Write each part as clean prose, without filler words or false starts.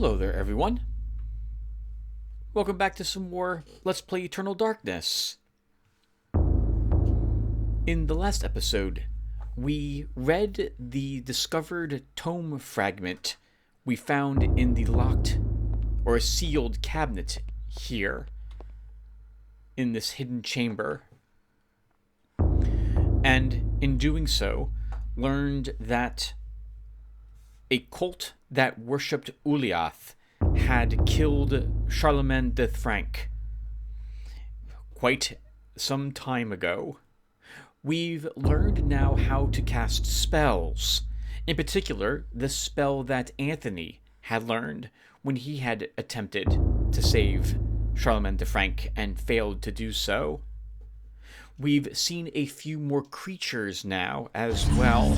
Hello there, everyone. Welcome back to some more Let's Play Eternal Darkness. In the last episode, we read the discovered tome fragment we found in the locked or sealed cabinet here in this hidden chamber. And in doing so, learned that a cult that worshipped Uliath had killed Charlemagne de Frank quite some time ago. We've learned now how to cast spells. In particular, the spell that Anthony had learned when he had attempted to save Charlemagne de Frank and failed to do so. We've seen a few more creatures now as well.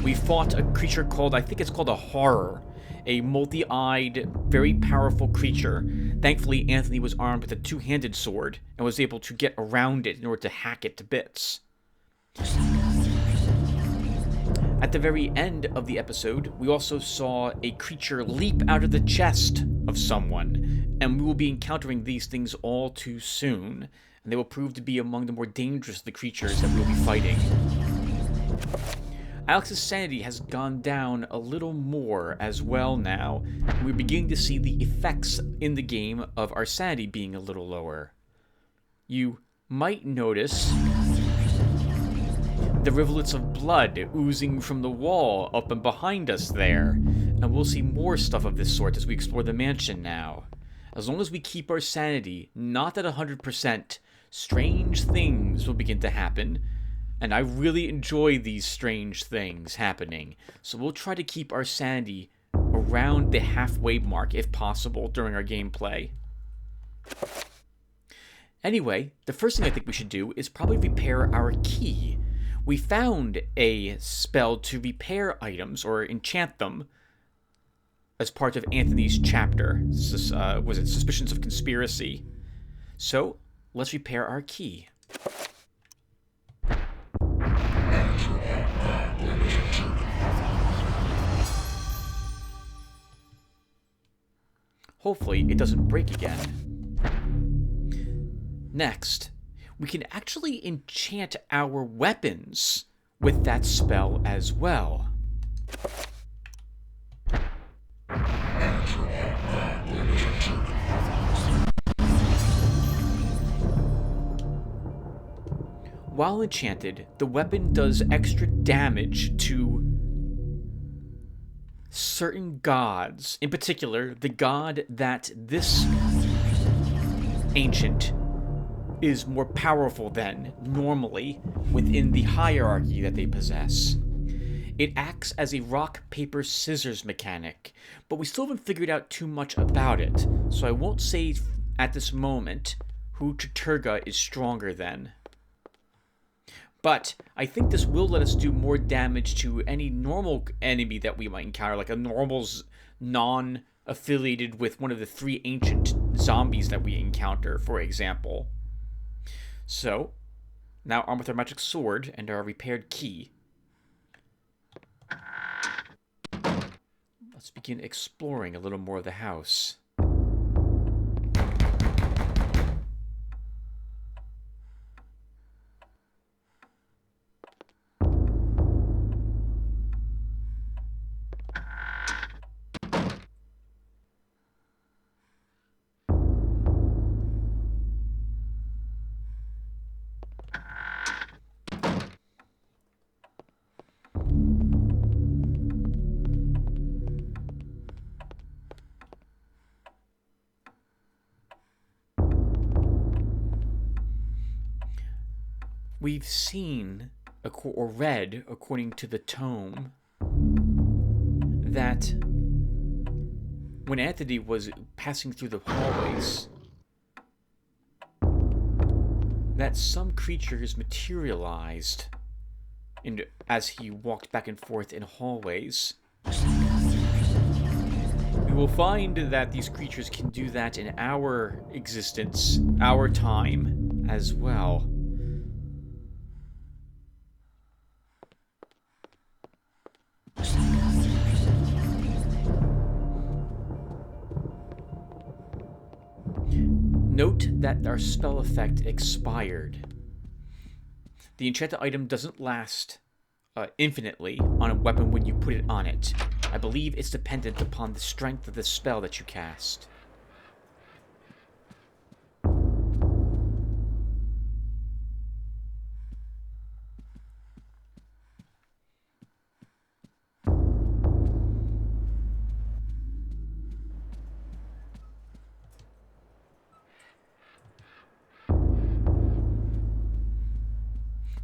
We fought a creature called, I think it's called a horror, a multi-eyed, very powerful creature. Thankfully, Anthony was armed with a two-handed sword and was able to get around it in order to hack it to bits. At the very end of the episode, we also saw a creature leap out of the chest of someone, and we will be encountering these things all too soon, and they will prove to be among the more dangerous of the creatures that we will be fighting. Alex's sanity has gone down a little more as well now, and we're beginning to see the effects in the game of our sanity being a little lower. You might notice the rivulets of blood oozing from the wall up and behind us there, and we'll see more stuff of this sort as we explore the mansion now. As long as we keep our sanity not at 100%, strange things will begin to happen. And I really enjoy these strange things happening, so we'll try to keep our sanity around the halfway mark if possible during our gameplay. Anyway, the first thing I think we should do is probably repair our key. We found a spell to repair items or enchant them as part of Anthony's chapter. Was it Suspicions of Conspiracy? So, let's repair our key. Hopefully, it doesn't break again. Next, we can actually enchant our weapons with that spell as well. While enchanted, the weapon does extra damage to certain gods, in particular, the god that this ancient is more powerful than normally within the hierarchy that they possess. It acts as a rock, paper, scissors mechanic, but we still haven't figured out too much about it, so I won't say at this moment who Chaturga is stronger than. But I think this will let us do more damage to any normal enemy that we might encounter, like a normal non-affiliated with one of the three ancient zombies that we encounter, for example. So, now armed with our magic sword and our repaired key, let's begin exploring a little more of the house. We've seen, or read, according to the tome, that when Anthony was passing through the hallways, that some creatures materialized as he walked back and forth in hallways. We will find that these creatures can do that in our existence, our time, as well. Note that our spell effect expired. The enchanted item doesn't last infinitely on a weapon when you put it on it. I believe it's dependent upon the strength of the spell that you cast.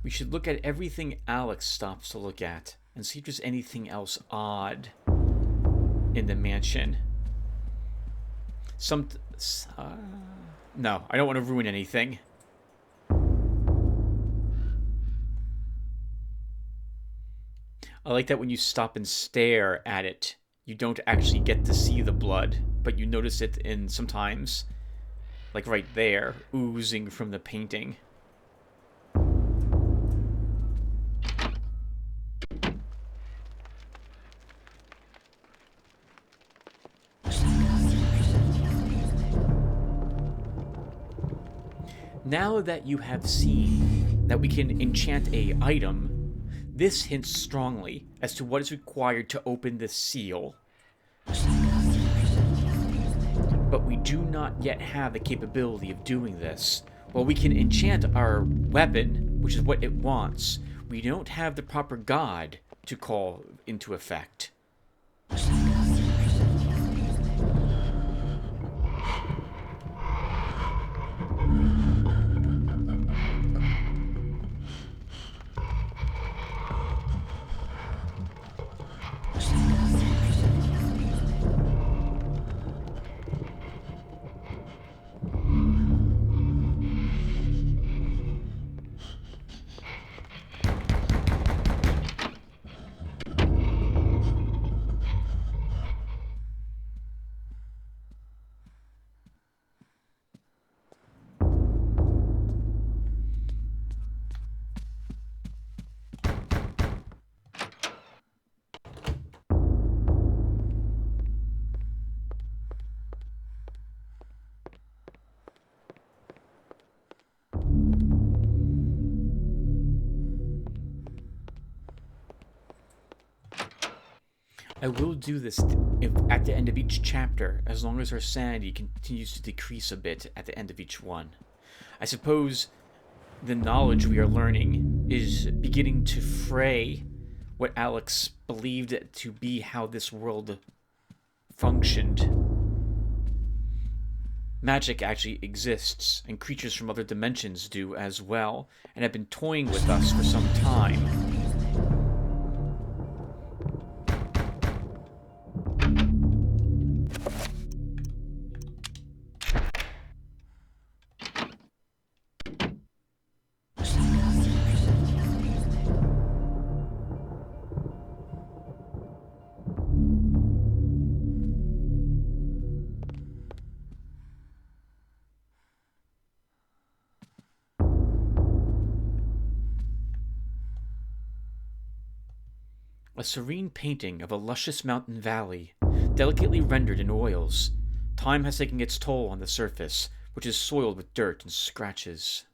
We should look at everything Alex stops to look at and see if there's anything else odd in the mansion. No, I don't want to ruin anything. I like that when you stop and stare at it, you don't actually get to see the blood, but you notice it in sometimes, like right there, oozing from the painting. Now that you have seen that we can enchant a item, this hints strongly as to what is required to open the seal. But we do not yet have the capability of doing this. While we can enchant our weapon, which is what it wants, we don't have the proper god to call into effect. I will do this at the end of each chapter, as long as our sanity continues to decrease a bit at the end of each one. I suppose the knowledge we are learning is beginning to fray what Alex believed to be how this world functioned. Magic actually exists, and creatures from other dimensions do as well, and have been toying with us for some time. A serene painting of a luscious mountain valley, delicately rendered in oils. Time has taken its toll on the surface, which is soiled with dirt and scratches.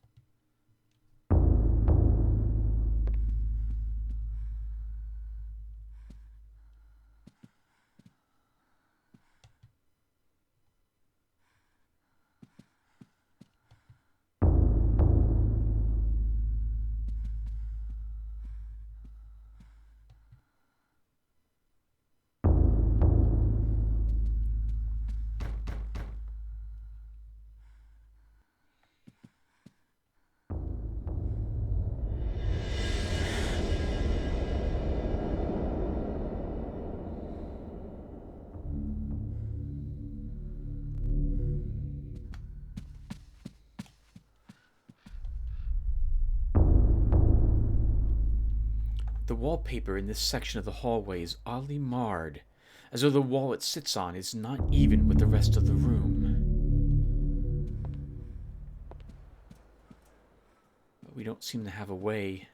The wallpaper in this section of the hallway is oddly marred, as though the wall it sits on is not even with the rest of the room. But we don't seem to have a way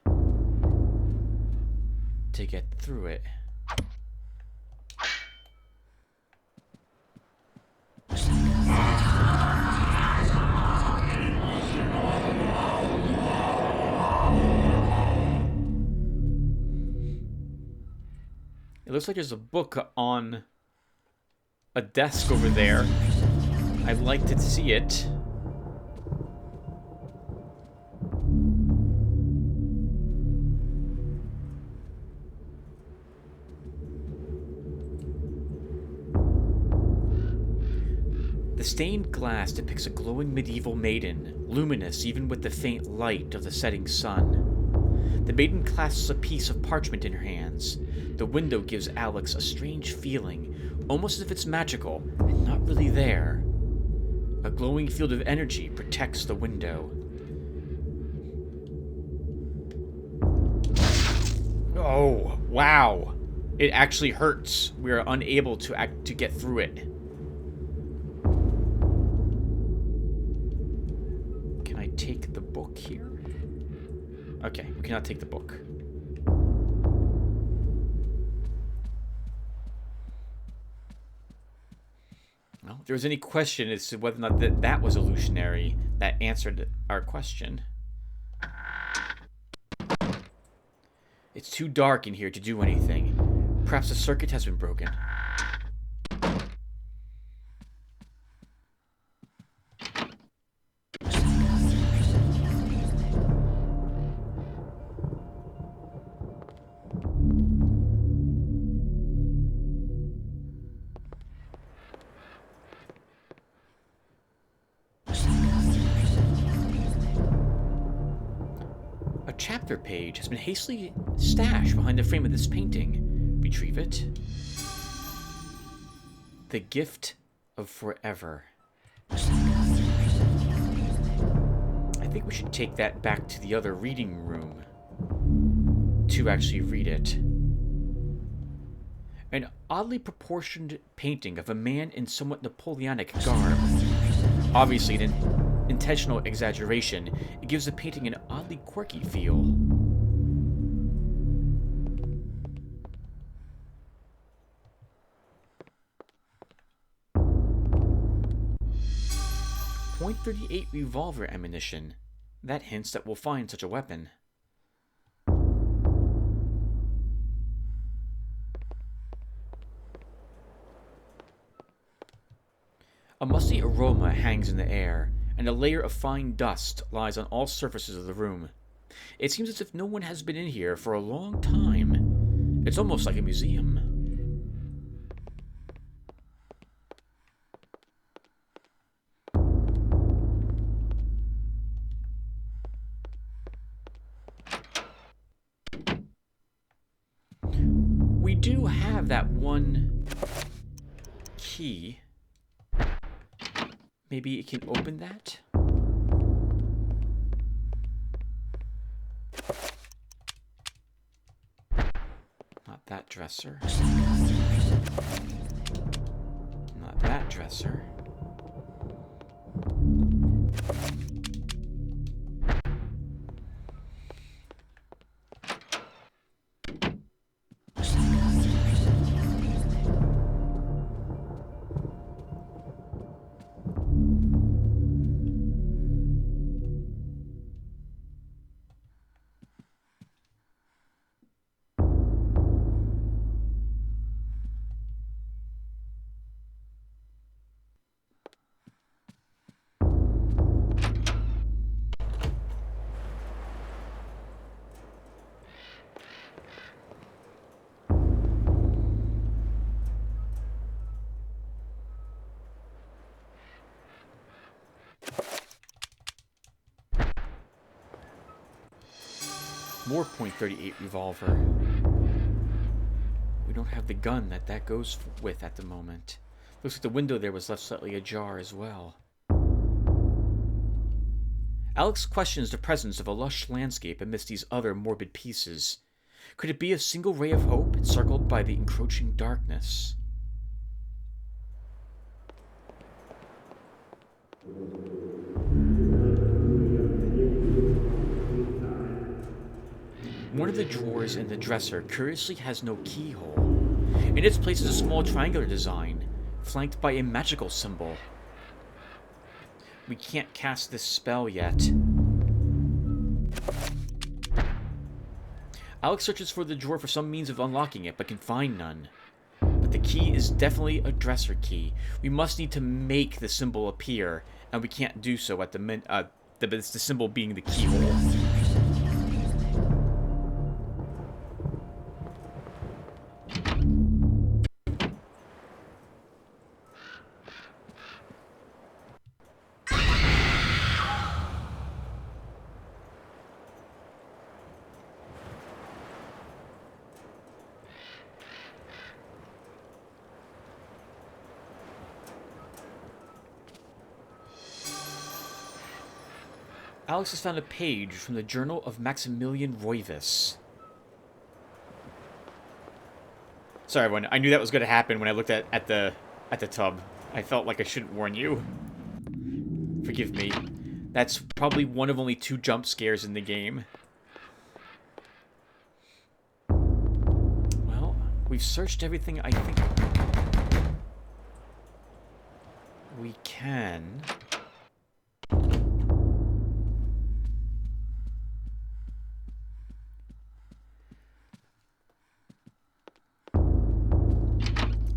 to get through it. It looks like there's a book on a desk over there. I'd like to see it. The stained glass depicts a glowing medieval maiden, luminous even with the faint light of the setting sun. The maiden clasps a piece of parchment in her hands. The window gives Alex a strange feeling, almost as if it's magical and not really there. A glowing field of energy protects the window. Oh, wow. It actually hurts. We are unable to get through it. Can I take the book here? Okay, we cannot take the book. Well, if there was any question as to whether or not that was illusionary, that answered our question. It's too dark in here to do anything. Perhaps the circuit has been broken. A chapter page has been hastily stashed behind the frame of this painting. Retrieve it. The Gift of Forever. I think we should take that back to the other reading room to actually read it. An oddly proportioned painting of a man in somewhat Napoleonic garb. Obviously an intentional exaggeration, it gives the painting an oddly quirky feel. .38 revolver ammunition. That hints that we'll find such a weapon. A musty aroma hangs in the air, and a layer of fine dust lies on all surfaces of the room. It seems as if no one has been in here for a long time. It's almost like a museum. We do have that one key. Maybe it can open that? Not that dresser. Not that dresser. More .38 revolver. We don't have the gun that goes with at the moment. Looks like the window there was left slightly ajar as well. Alex questions the presence of a lush landscape amidst these other morbid pieces. Could it be a single ray of hope encircled by the encroaching darkness? One of the drawers in the dresser curiously has no keyhole. In its place is a small triangular design, flanked by a magical symbol. We can't cast this spell yet. Alex searches for the drawer for some means of unlocking it, but can find none. But the key is definitely a dresser key. We must need to make the symbol appear, and we can't do so at the symbol being the keyhole. Alex has found a page from the Journal of Maximilian Roivas. Sorry, everyone. I knew that was going to happen when I looked at the tub. I felt like I shouldn't warn you. Forgive me. That's probably one of only 2 jump scares in the game. Well, we've searched everything I think we can.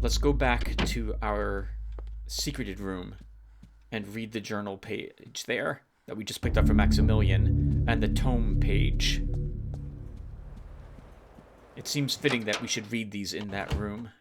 Let's go back to our secreted room and read the journal page there that we just picked up from Maximilian, and the tome page. It seems fitting that we should read these in that room.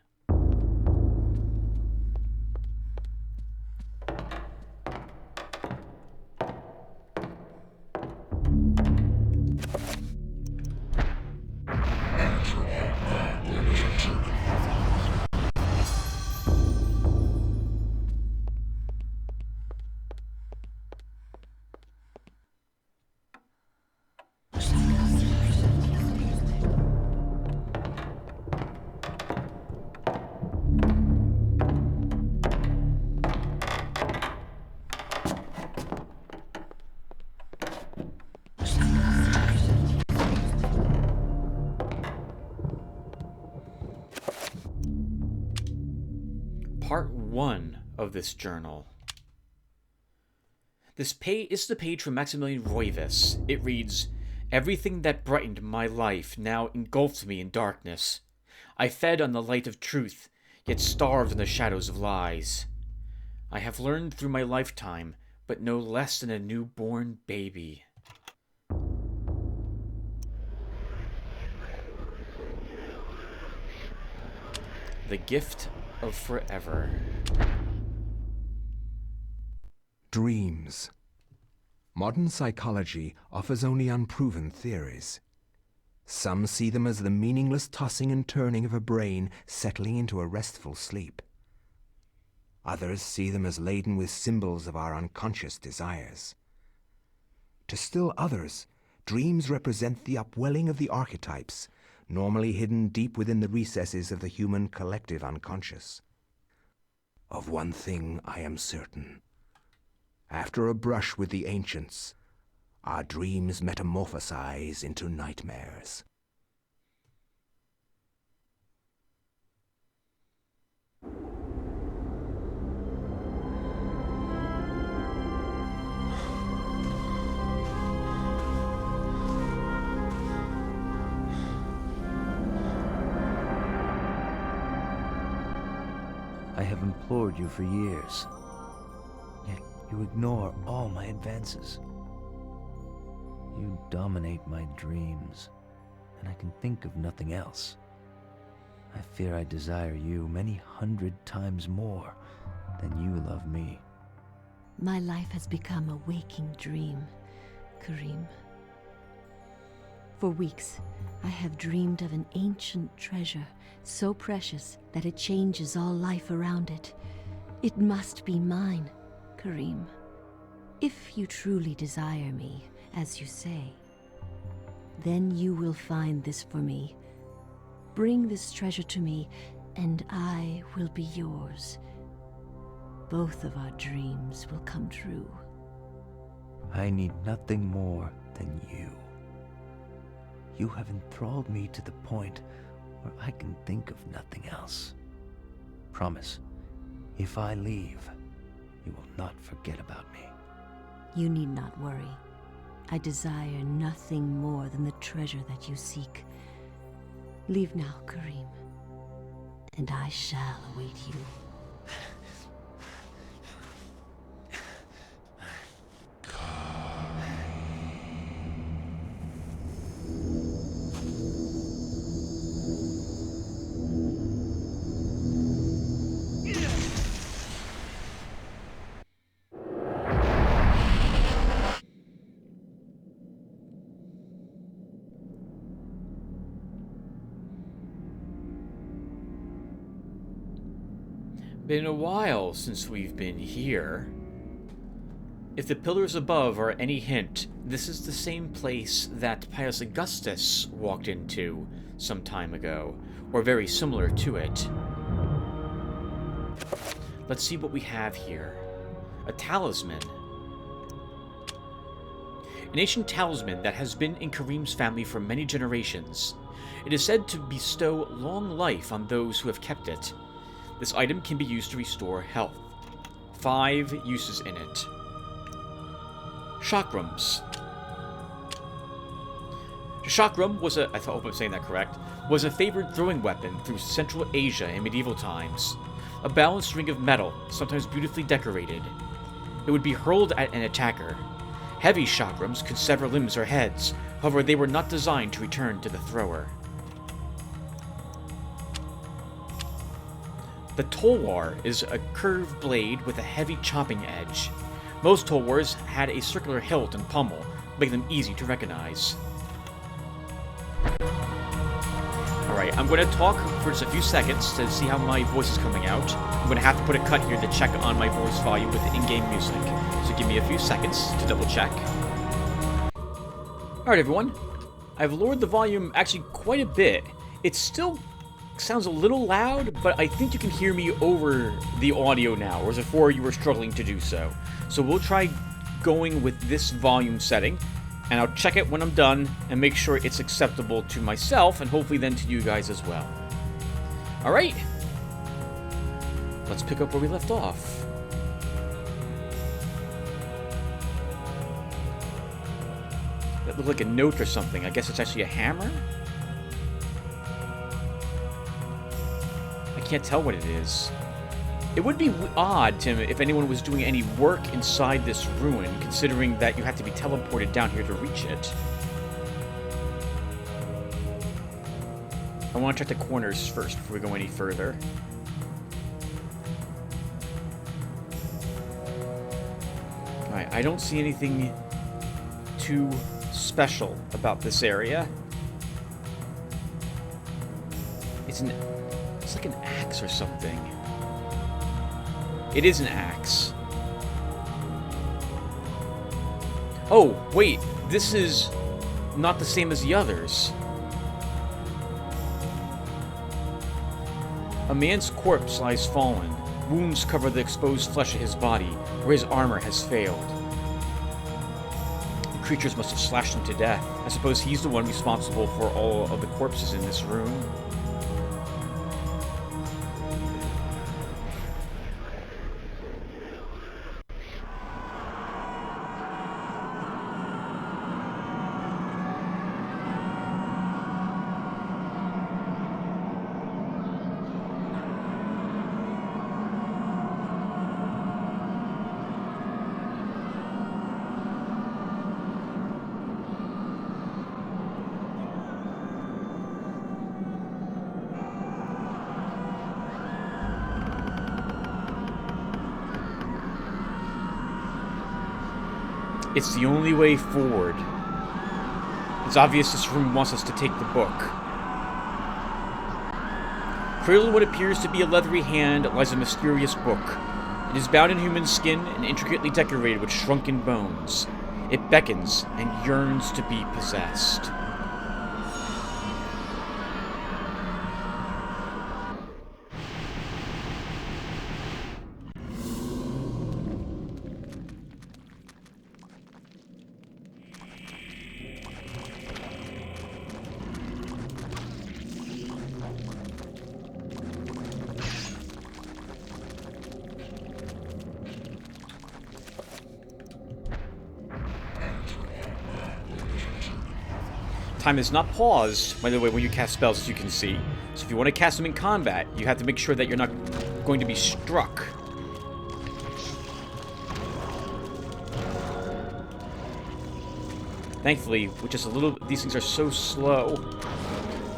Part 1 of this journal. This is the page from Maximilian Roivas. It reads, "Everything that brightened my life now engulfed me in darkness. I fed on the light of truth, yet starved in the shadows of lies. I have learned through my lifetime, but no less than a newborn baby." The gift of forever. Dreams. Modern psychology offers only unproven theories. Some see them as the meaningless tossing and turning of a brain settling into a restful sleep. Others see them as laden with symbols of our unconscious desires. To still others, dreams represent the upwelling of the archetypes, normally hidden deep within the recesses of the human collective unconscious. Of one thing I am certain. After a brush with the ancients, our dreams metamorphosize into nightmares. I have implored you for years, yet you ignore all my advances. You dominate my dreams, and I can think of nothing else. I fear I desire you many 100 times more than you love me. My life has become a waking dream, Karim. For weeks, I have dreamed of an ancient treasure so precious that it changes all life around it. It must be mine, Karim. If you truly desire me, as you say, then you will find this for me. Bring this treasure to me, and I will be yours. Both of our dreams will come true. I need nothing more than you. You have enthralled me to the point where I can think of nothing else. Promise, if I leave, you will not forget about me. You need not worry. I desire nothing more than the treasure that you seek. Leave now, Karim, and I shall await you. Been a while since we've been here. If the pillars above are any hint, this is the same place that Pius Augustus walked into some time ago, or very similar to it. Let's see what we have here. A talisman. An ancient talisman that has been in Karim's family for many generations. It is said to bestow long life on those who have kept it. This item can be used to restore health. 5 uses in it. Chakrams. The chakram was I hope I'm saying that correct, was a favored throwing weapon through Central Asia in medieval times. A balanced ring of metal, sometimes beautifully decorated. It would be hurled at an attacker. Heavy chakrams could sever limbs or heads, however they were not designed to return to the thrower. The tulwar is a curved blade with a heavy chopping edge. Most tulwars had a circular hilt and pommel, making them easy to recognize. Alright, I'm going to talk for just a few seconds to see how my voice is coming out. I'm going to have to put a cut here to check on my voice volume with the in-game music, so give me a few seconds to double check. Alright everyone, I've lowered the volume actually quite a bit. It still sounds a little loud, but I think you can hear me over the audio now, whereas before you were struggling to do so. So we'll try going with this volume setting, and I'll check it when I'm done and make sure it's acceptable to myself and hopefully then to you guys as well. Alright, let's pick up where we left off. That looked like a note or something. I guess it's actually a hammer? I can't tell what it is. It would be odd, Tim, if anyone was doing any work inside this ruin, considering that you have to be teleported down here to reach it. I want to check the corners first before we go any further. Alright, I don't see anything too special about this area. It's like an axe or something. It is an axe. Oh, wait. This is not the same as the others. A man's corpse lies fallen. Wounds cover the exposed flesh of his body, where his armor has failed. The creatures must have slashed him to death. I suppose he's the one responsible for all of the corpses in this room. It's the only way forward. It's obvious this room wants us to take the book. Cradled in what appears to be a leathery hand lies a mysterious book. It is bound in human skin and intricately decorated with shrunken bones. It beckons and yearns to be possessed. Time is not paused, by the way, when you cast spells, as you can see. So if you want to cast them in combat, you have to make sure that you're not going to be struck. Thankfully, with just a little... These things are so slow.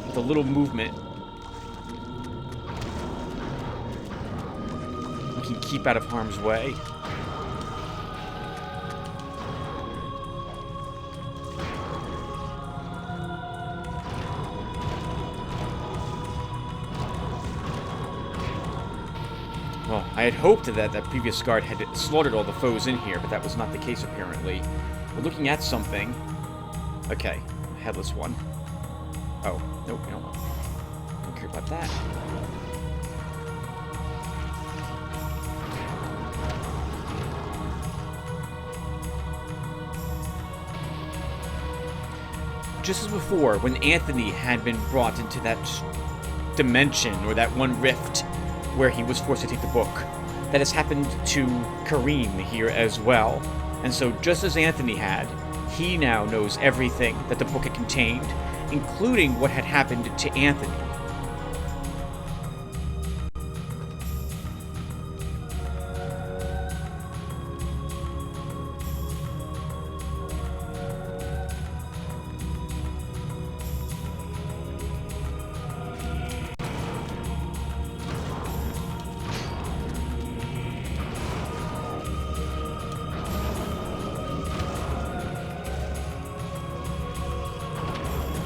With a little movement, we can keep out of harm's way. Well, I had hoped that that previous guard had slaughtered all the foes in here, but that was not the case, apparently. We're looking at something. Okay, headless one. Oh, nope, we don't care about that. Just as before, when Anthony had been brought into that dimension, or that one rift, where he was forced to take the book, that has happened to Kareem here as well. And so, just as Anthony had, he now knows everything that the book had contained, including what had happened to Anthony.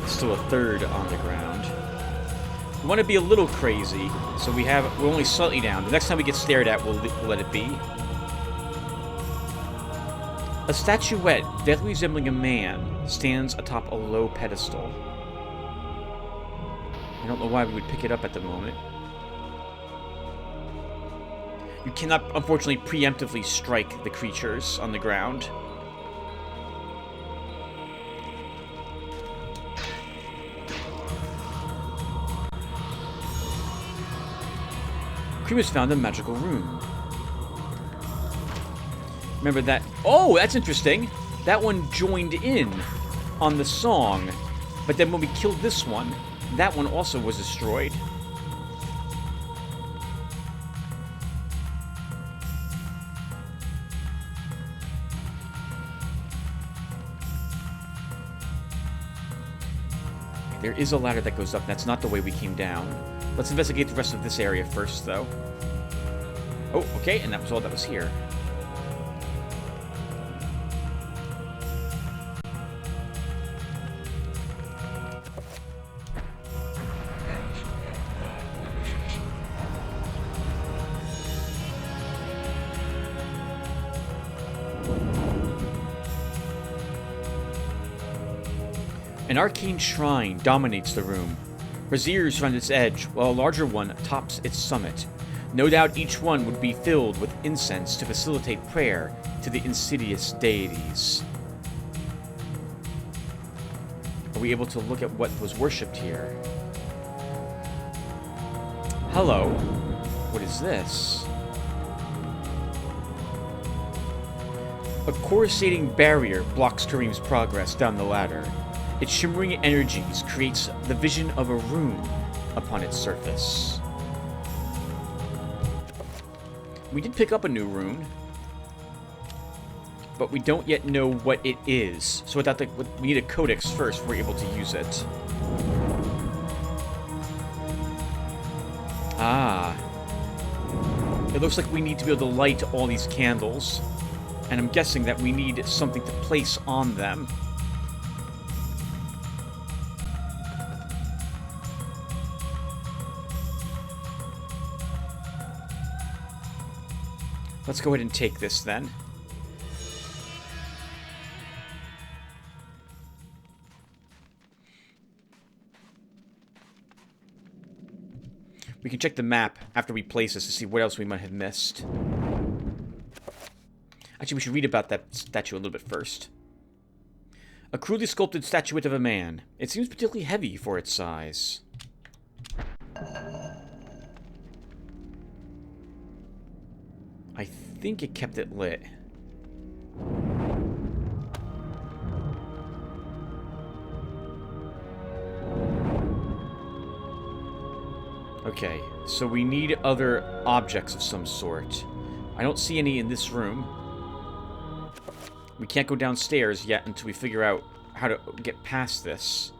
Still a third on the ground. We want to be a little crazy, so we're only slightly down. The next time we get stared at, we'll let it be. A statuette, vaguely resembling a man, stands atop a low pedestal. I don't know why we would pick it up at the moment. You cannot, unfortunately, preemptively strike the creatures on the ground. Cream has found a magical room. Remember that... Oh, that's interesting. That one joined in on the song. But then when we killed this one, that one also was destroyed. There is a ladder that goes up. That's not the way we came down. Let's investigate the rest of this area first, though. Oh, okay, and that was all that was here. An arcane shrine dominates the room. Braziers surround its edge, while a larger one tops its summit. No doubt each one would be filled with incense to facilitate prayer to the insidious deities. Are we able to look at what was worshipped here? Hello. What is this? A coruscating barrier blocks Kareem's progress down the ladder. Its shimmering energies creates the vision of a room upon its surface. We did pick up a new rune, but we don't yet know what it is. So we need a codex first before we're able to use it. Ah. It looks like we need to be able to light all these candles. And I'm guessing that we need something to place on them. Let's go ahead and take this then. We can check the map after we place this to see what else we might have missed. Actually, we should read about that statue a little bit first. A crudely sculpted statuette of a man. It seems particularly heavy for its size. I think it kept it lit. Okay, so we need other objects of some sort. I don't see any in this room. We can't go downstairs yet until we figure out how to get past this.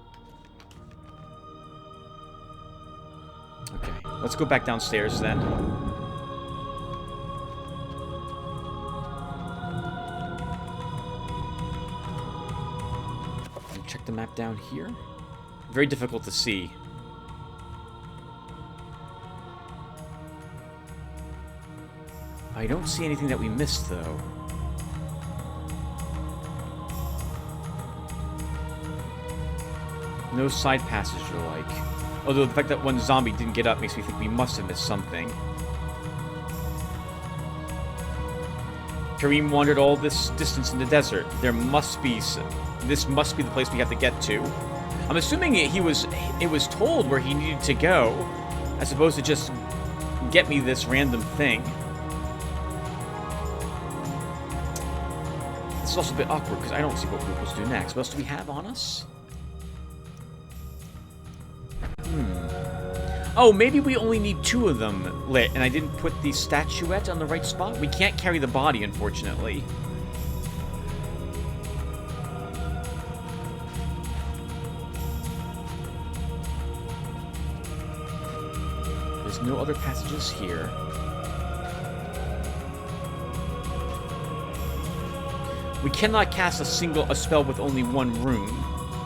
Okay, let's go back downstairs then. And check the map down here. Very difficult to see. I don't see anything that we missed, though. No side passage or like. Although the fact that one zombie didn't get up makes me think we must have missed something. Kareem wandered all this distance in the desert. There must be some, this must be the place we have to get to. I'm assuming it was told where he needed to go, as opposed to just get me this random thing. This is also a bit awkward because I don't see what we're supposed to do next. What else do we have on us? Oh, maybe we only need 2 of them lit, and I didn't put the statuette on the right spot? We can't carry the body, unfortunately. There's no other passages here. We cannot cast a spell with only 1 rune.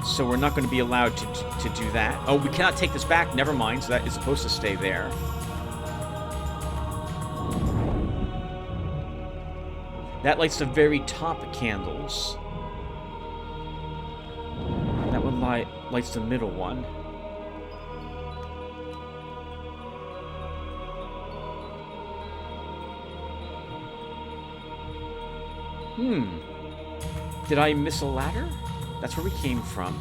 So we're not going to be allowed to do that. Oh, we cannot take this back. Never mind. So that is supposed to stay there. That lights the very top candles. That one lights the middle one. Did I miss a ladder? That's where we came from.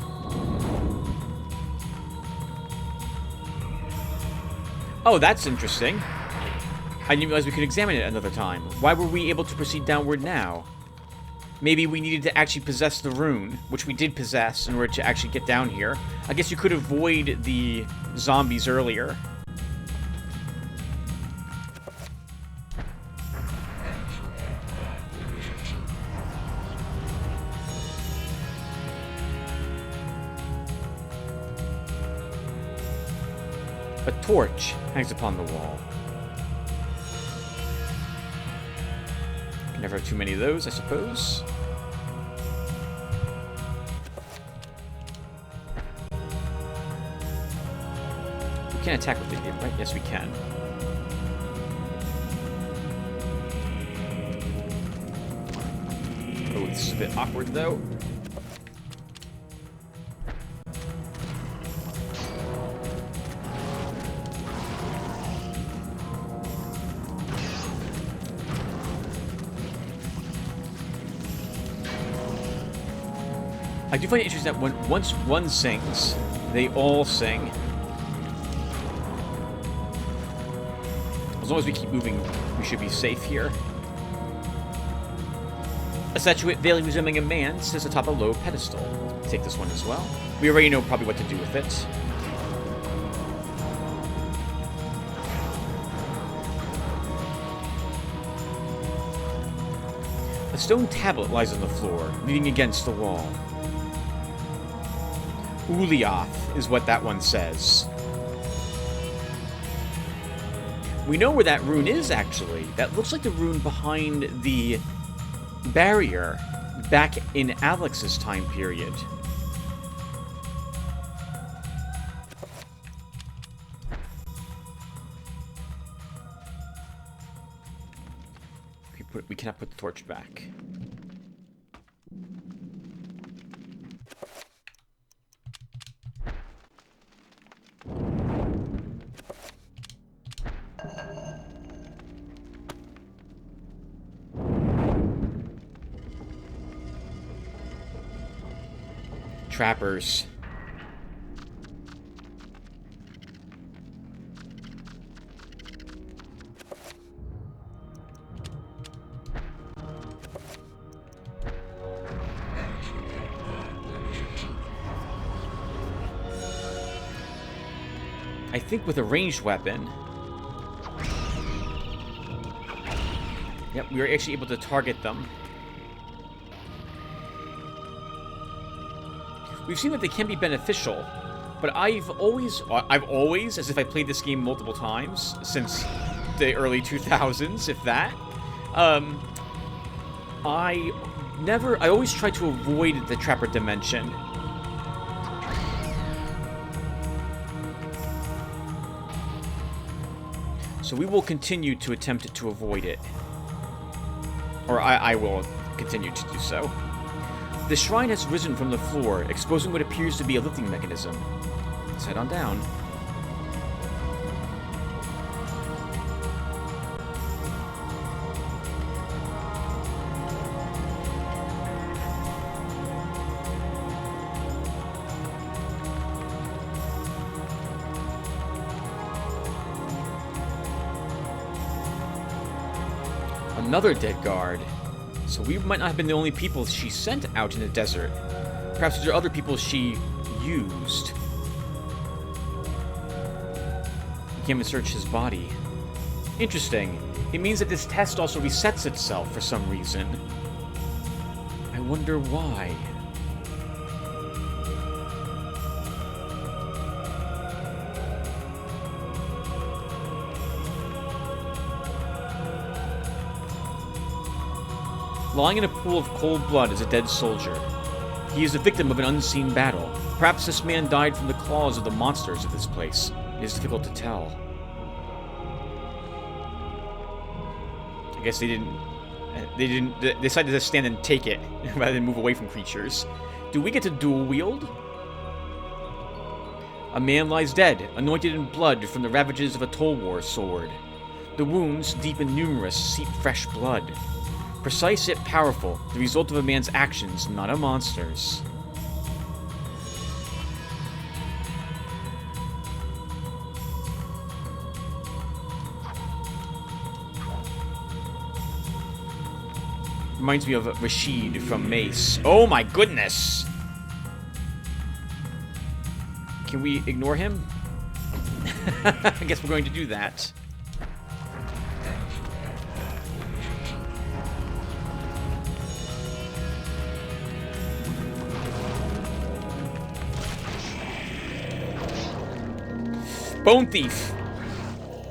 Oh, that's interesting. I didn't realize we could examine it another time. Why were we able to proceed downward now? Maybe we needed to actually possess the rune, which we did possess in order to actually get down here. I guess you could avoid the zombies earlier. A torch hangs upon the wall. Can never have too many of those, I suppose. We can attack with it, right? Yes, we can. Oh, this is a bit awkward, though. I do find it interesting that once one sings, they all sing. As long as we keep moving, we should be safe here. A statuette veiling resembling a man sits atop a low pedestal. We'll take this one as well. We already know probably what to do with it. A stone tablet lies on the floor, leaning against the wall. Uliath is what that one says. We know where that rune is, actually. That looks like the rune behind the barrier back in Alex's time period. We cannot put the torch back. Trappers. I think with a ranged weapon. Yep, we were actually able to target them. We've seen that they can be beneficial, but I've always, as if I played this game multiple times since the early 2000s, if that, I always try to avoid the Trapper Dimension. So we will continue to attempt to avoid it. Or I will continue to do so. The shrine has risen from the floor, exposing what appears to be a lifting mechanism. Let's head on down. Another dead guard. So we might not have been the only people she sent out in the desert. Perhaps there are other people she used. We can't even search his body. Interesting. It means that this test also resets itself for some reason. I wonder why. Lying in a pool of cold blood is a dead soldier. He is the victim of an unseen battle. Perhaps this man died from the claws of the monsters of this place. It is difficult to tell. I guess they decided to stand and take it rather than move away from creatures. Do we get to dual wield? A man lies dead, anointed in blood from the ravages of a Tolwar sword. The wounds, deep and numerous, seep fresh blood. Precise yet powerful, the result of a man's actions, not a monster's. Reminds me of Rashid from Mace. Oh my goodness! Can we ignore him? I guess we're going to do that. Bone Thief.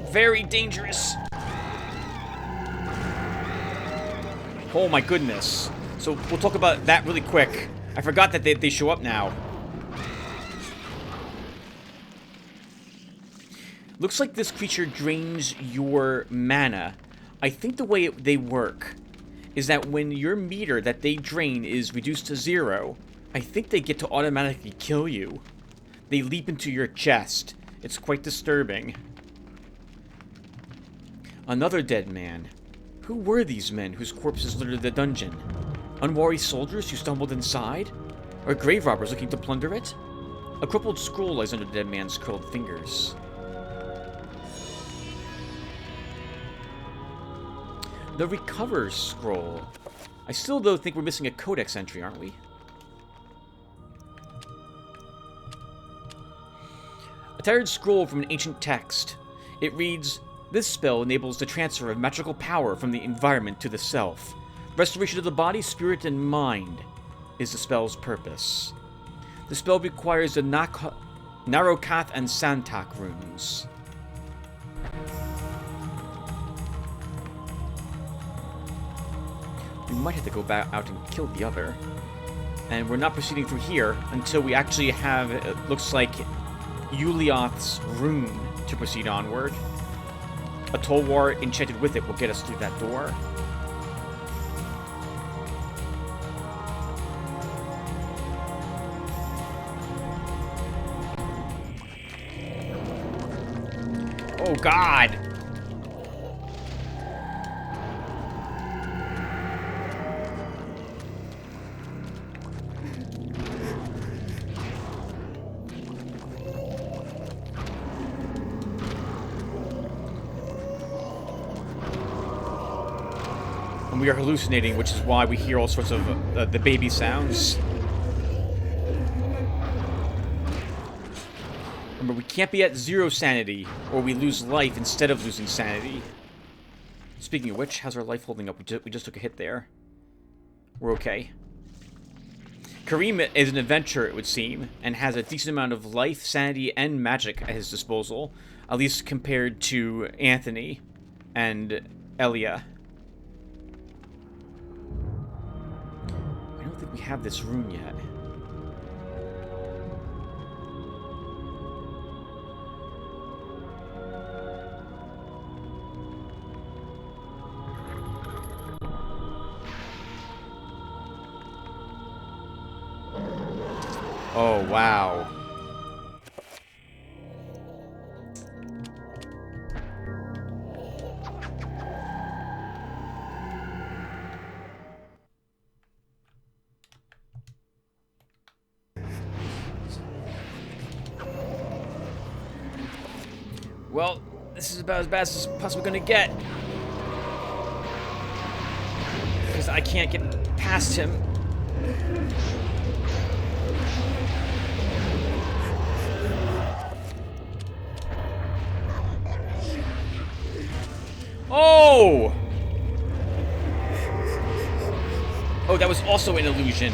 Very dangerous. Oh my goodness. So we'll talk about that really quick. I forgot that they show up now. Looks like this creature drains your mana. I think the way they work is that when your meter that they drain is reduced to 0, I think they get to automatically kill you. They leap into your chest. It's quite disturbing. Another dead man. Who were these men whose corpses littered the dungeon? Unwary soldiers who stumbled inside? Or grave robbers looking to plunder it? A crumpled scroll lies under the dead man's curled fingers. The Recover scroll. I still, though, think we're missing a codex entry, aren't we? A tattered scroll from an ancient text. It reads, "This spell enables the transfer of magical power from the environment to the self. Restoration of the body, spirit, and mind is the spell's purpose. The spell requires the Narokath and Santak runes." We might have to go back out and kill the other. And we're not proceeding through here until we actually have, it looks like, Ulioth's rune to proceed onward. A Tolwar enchanted with it will get us through that door. Oh God! And we are hallucinating, which is why we hear all sorts of the baby sounds. Remember, Remember, we can't be at 0 sanity, or we lose life instead of losing sanity. Speaking of which, how's our life holding up? We just took a hit there. We're okay. Kareem is an adventurer, it would seem, and has a decent amount of life, sanity, and magic at his disposal, at least compared to Anthony and Elia. I don't think we have this rune yet. Oh, wow. Well, this is about as bad as it's possibly gonna get. Because I can't get past him. Oh! Oh, that was also an illusion.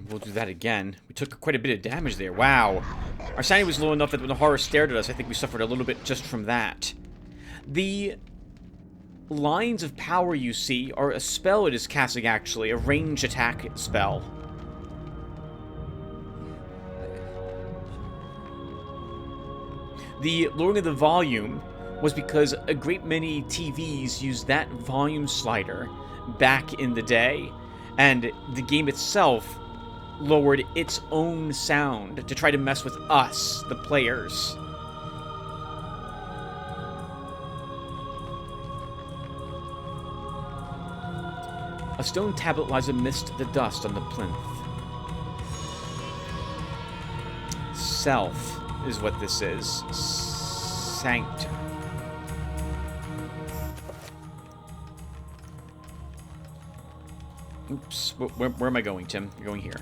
We'll do that again. We took quite a bit of damage there. Wow. Our sanity was low enough that when the horror stared at us, I think we suffered a little bit just from that. The lines of power you see are a spell it is casting, actually. A ranged attack spell. The lowering of the volume was because a great many TVs used that volume slider back in the day, and the game itself lowered its own sound to try to mess with us, the players. A stone tablet lies amidst the dust on the plinth. Self is what this is. Sanctum. Oops. Where am I going, Tim? You're going here.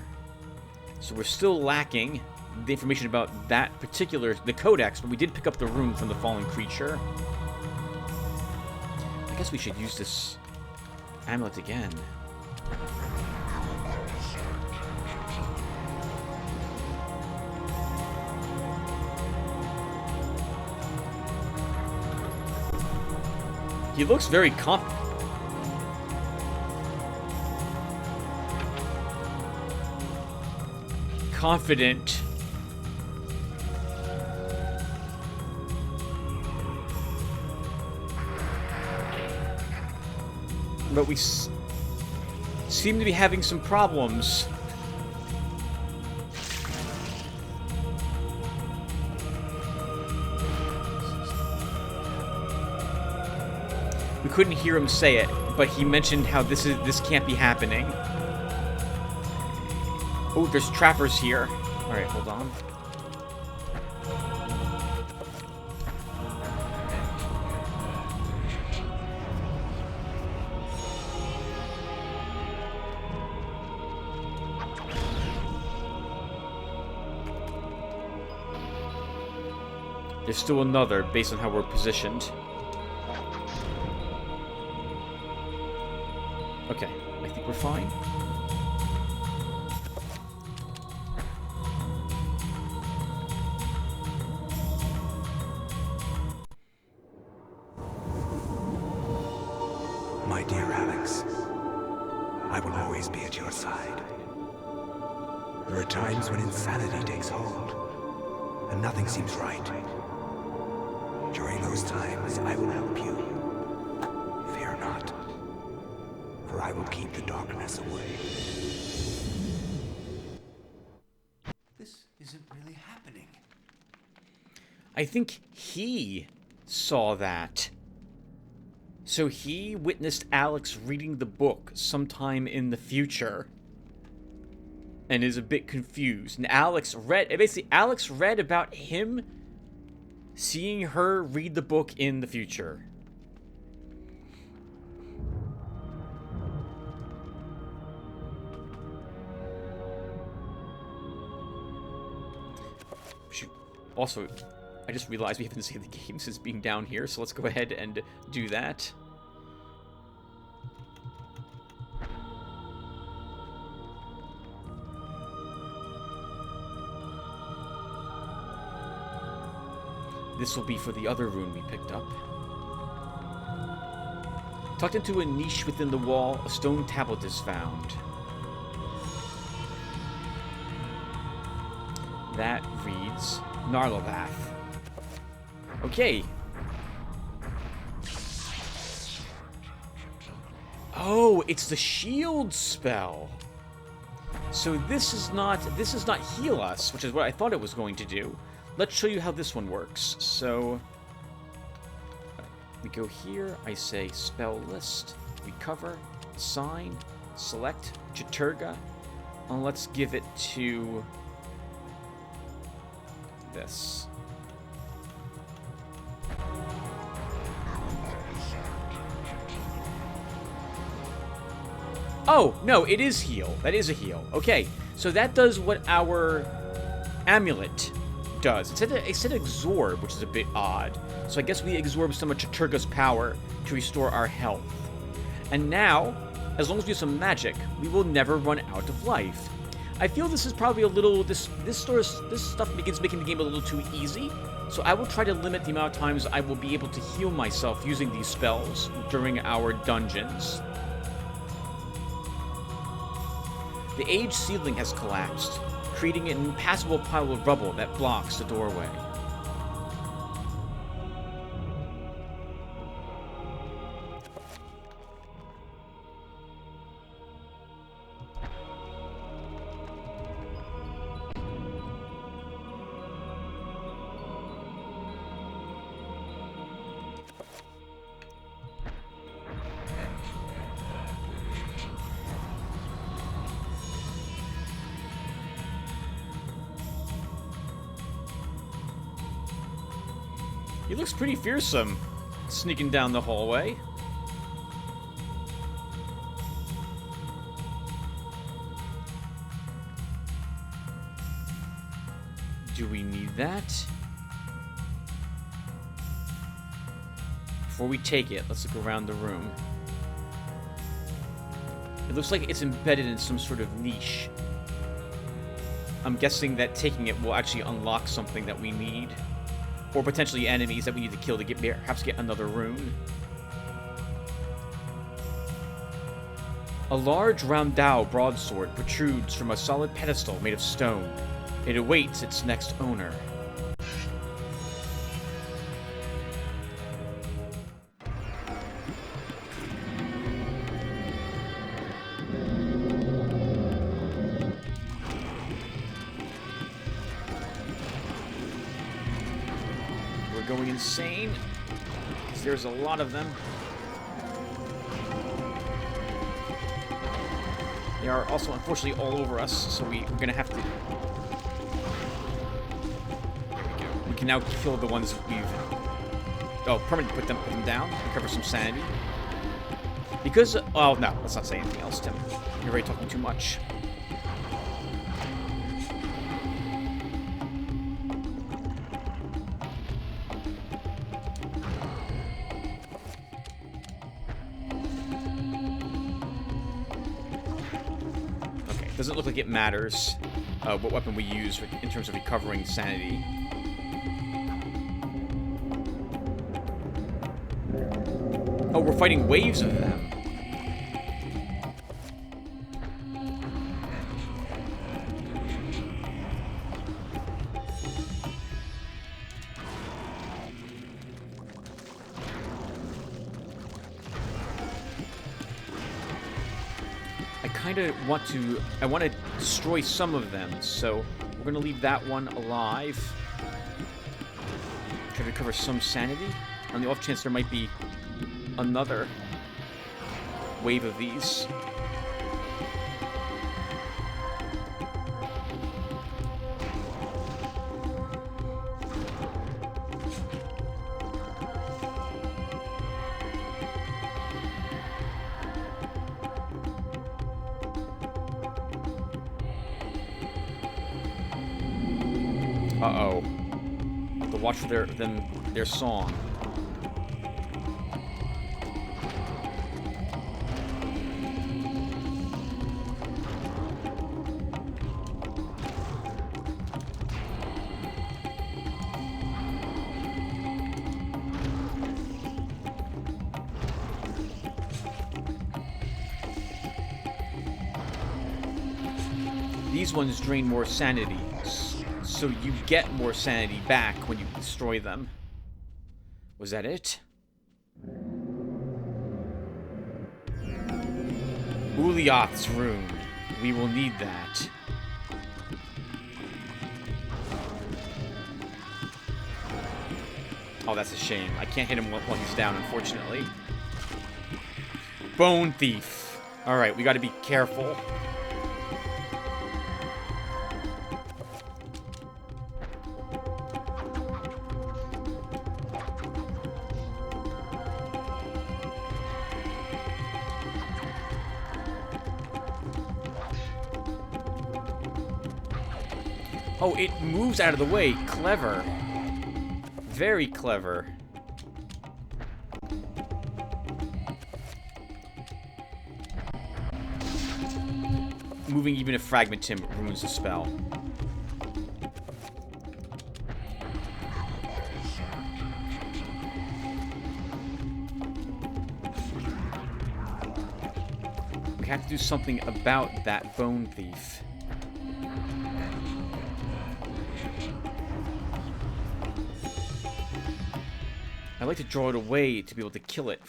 So we're still lacking the information about that particular, the codex, but we did pick up the rune from the fallen creature. I guess we should use this amulet again. He looks very confident. But we seem to be having some problems. We couldn't hear him say it, but he mentioned how this can't be happening. Oh, there's trappers here. Alright, hold on. There's still another, based on how we're positioned. Okay, I think we're fine. My dear Alex, I will always be at your side. There are times when insanity takes hold, and nothing seems right. During those times, I will help you. Fear not, for I will keep the darkness away. This isn't really happening. I think he saw that. So he witnessed Alex reading the book sometime in the future and is a bit confused. And Alex read about him seeing her read the book in the future. Also, I just realized we haven't saved the game since being down here, so let's go ahead and do that. This will be for the other rune we picked up. Tucked into a niche within the wall, a stone tablet is found. That reads Narlavath. Okay. Oh, it's the shield spell. So this is not heal us, which is what I thought it was going to do. Let's show you how this one works. So we go here, I say spell list, recover, assign, select Chaturga, and let's give it to this. Oh, no, it is heal. That is a heal. Okay, so that does what our amulet does. It said absorb, which is a bit odd. So I guess we absorb some of Chaturga's power to restore our health. And now, as long as we do some magic, we will never run out of life. I feel this is probably a little, this stuff begins making the game a little too easy, so I will try to limit the amount of times I will be able to heal myself using these spells during our dungeons. The aged ceiling has collapsed, creating an impassable pile of rubble that blocks the doorway. He looks pretty fearsome, sneaking down the hallway. Do we need that? Before we take it, let's look around the room. It looks like it's embedded in some sort of niche. I'm guessing that taking it will actually unlock something that we need. Or potentially enemies that we need to kill to perhaps get another rune. A large Roundao broadsword protrudes from a solid pedestal made of stone. It awaits its next owner. Going insane, because there's a lot of them. They are also unfortunately all over us, so we're gonna have to... There we go. We can now kill the ones we've... Oh, permanently put them down, recover some sanity. Because... Oh, no, let's not say anything else, Tim. You're already talking too much. Doesn't look like it matters what weapon we use in terms of recovering sanity. Oh, we're fighting waves of them. I want to destroy some of them, so we're going to leave that one alive. Try to recover some sanity. On the off chance there might be another wave of these. Uh-oh. Have to watch for their song. These ones drain more sanity, so you get more sanity back when you destroy them. Was that it? Uliath's rune. We will need that. Oh, that's a shame. I can't hit him while he's down, unfortunately. Bone Thief. Alright, we gotta be careful. Oh, it moves out of the way. Clever. Very clever. Moving even a fragment him ruins the spell. We have to do something about that Bone Thief. I'd like to draw it away to be able to kill it.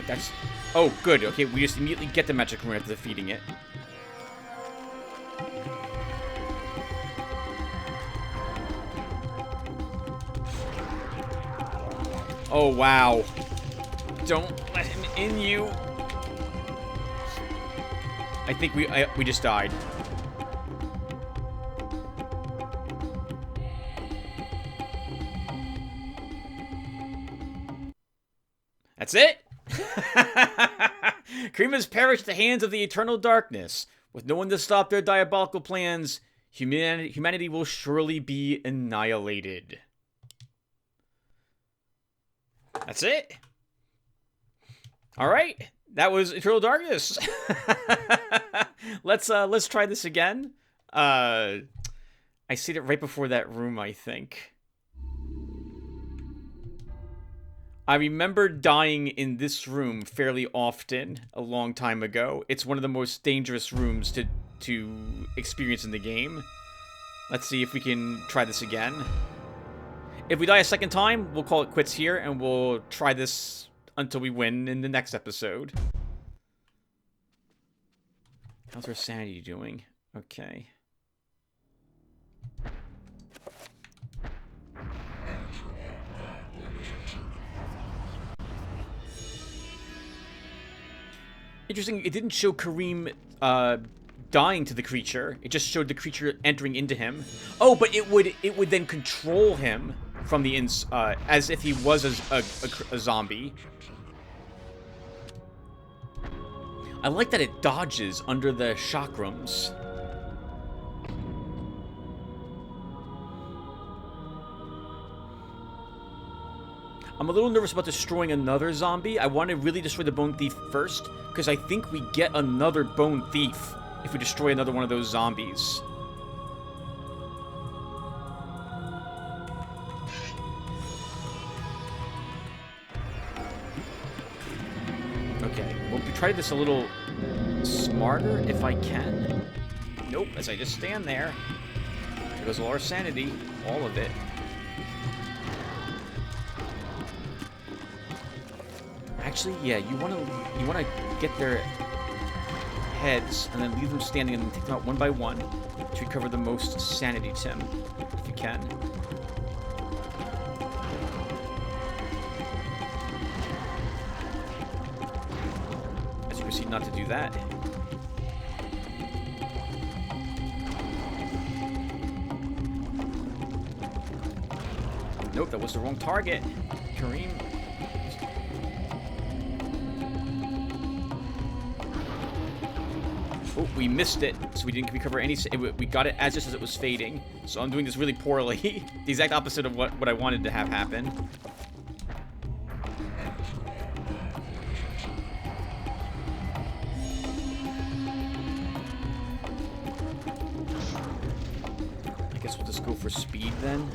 That's... Oh, good. Okay, we just immediately get the magic rune after defeating it. Oh, wow. Don't let him in you. I think we just died. That's it? Karim has perished at the hands of the eternal darkness. With no one to stop their diabolical plans, humanity will surely be annihilated. That's it. All right, that was Eternal Darkness. Let's try this again. I see it right before that room, I think. I remember dying in this room fairly often a long time ago. It's one of the most dangerous rooms to experience in the game. Let's see if we can try this again. If we die a second time, we'll call it quits here, and we'll try this until we win in the next episode. How's our sanity doing? Okay. Interesting, it didn't show Karim dying to the creature. It just showed the creature entering into him. Oh, but it would then control him from the as if he was a zombie. I like that it dodges under the chakrams. I'm a little nervous about destroying another zombie. I want to really destroy the Bone Thief first, because I think we get another Bone Thief if we destroy another one of those zombies. Okay, we'll try this a little smarter if I can. Nope, as I just stand there. There goes all our sanity, all of it. Actually, yeah, you wanna get their heads and then leave them standing and then take them out one by one to recover the most sanity, Tim, if you can. As you proceed not to do that. Nope, that was the wrong target. Kareem. Oh, we missed it, so we didn't recover any. We got it just as it was fading. So I'm doing this really poorly. The exact opposite of what I wanted to have happen. I guess we'll just go for speed then.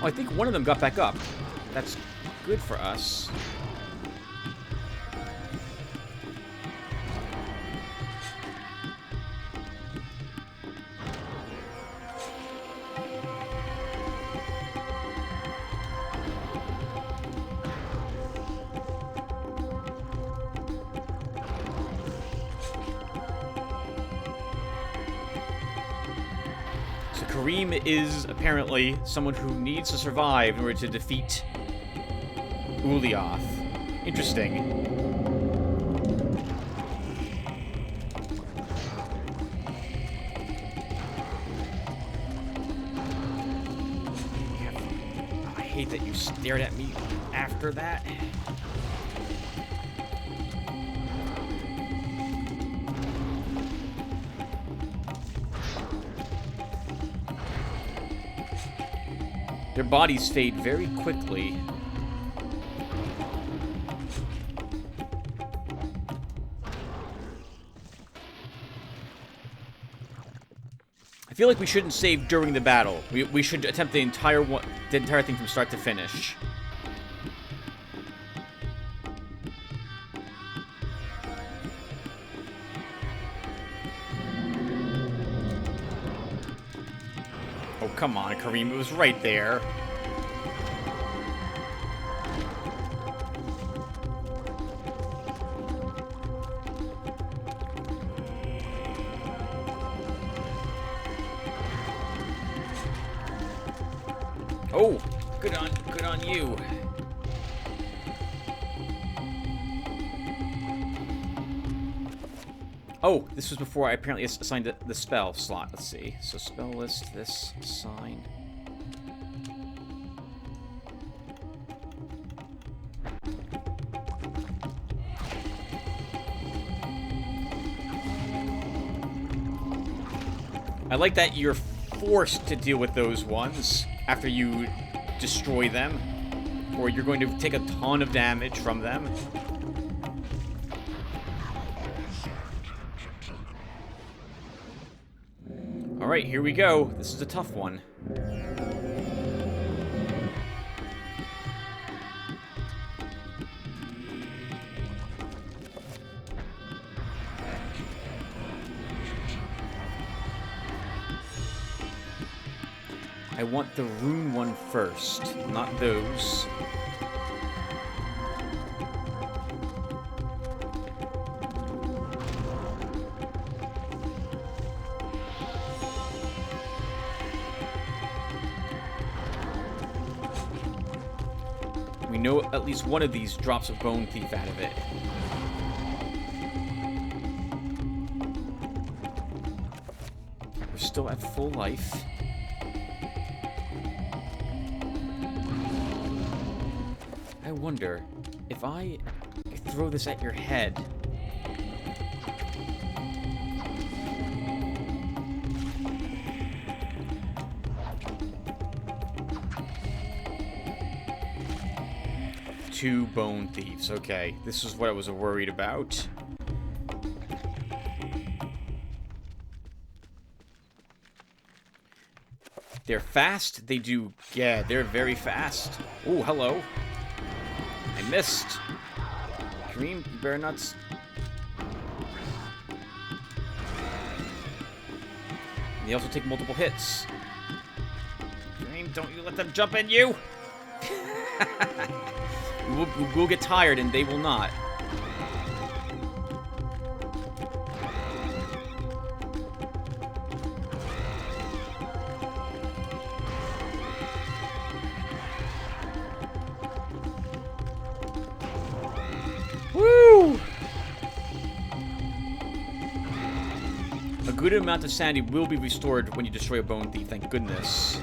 Oh, I think one of them got back up. That's good for us. Kareem is apparently someone who needs to survive in order to defeat Ulyaoth. Interesting. I hate that you stared at me after that. Their bodies fade very quickly. I feel like we shouldn't save during the battle. We should attempt the entire thing from start to finish. Oh, come on, Kareem. It was right there. Oh, good on you. Oh, this was before I apparently assigned the spell slot. Let's see. So spell list, this, assign. I like that you're forced to deal with those ones after you destroy them, or you're going to take a ton of damage from them. Alright, here we go. This is a tough one. I want the rune one first, not those. We know at least one of these drops a bone thief out of it. We're still at full life. I wonder if I throw this at your head. Two bone thieves. Okay, this is what I was worried about. They're fast. They do. Yeah, they're very fast. Oh, hello. I missed. Kareem, you better not. They also take multiple hits. Dream, don't you let them jump at you! we'll get tired, and they will not. Woo! A good amount of sanity will be restored when you destroy a Bone Thief, thank goodness.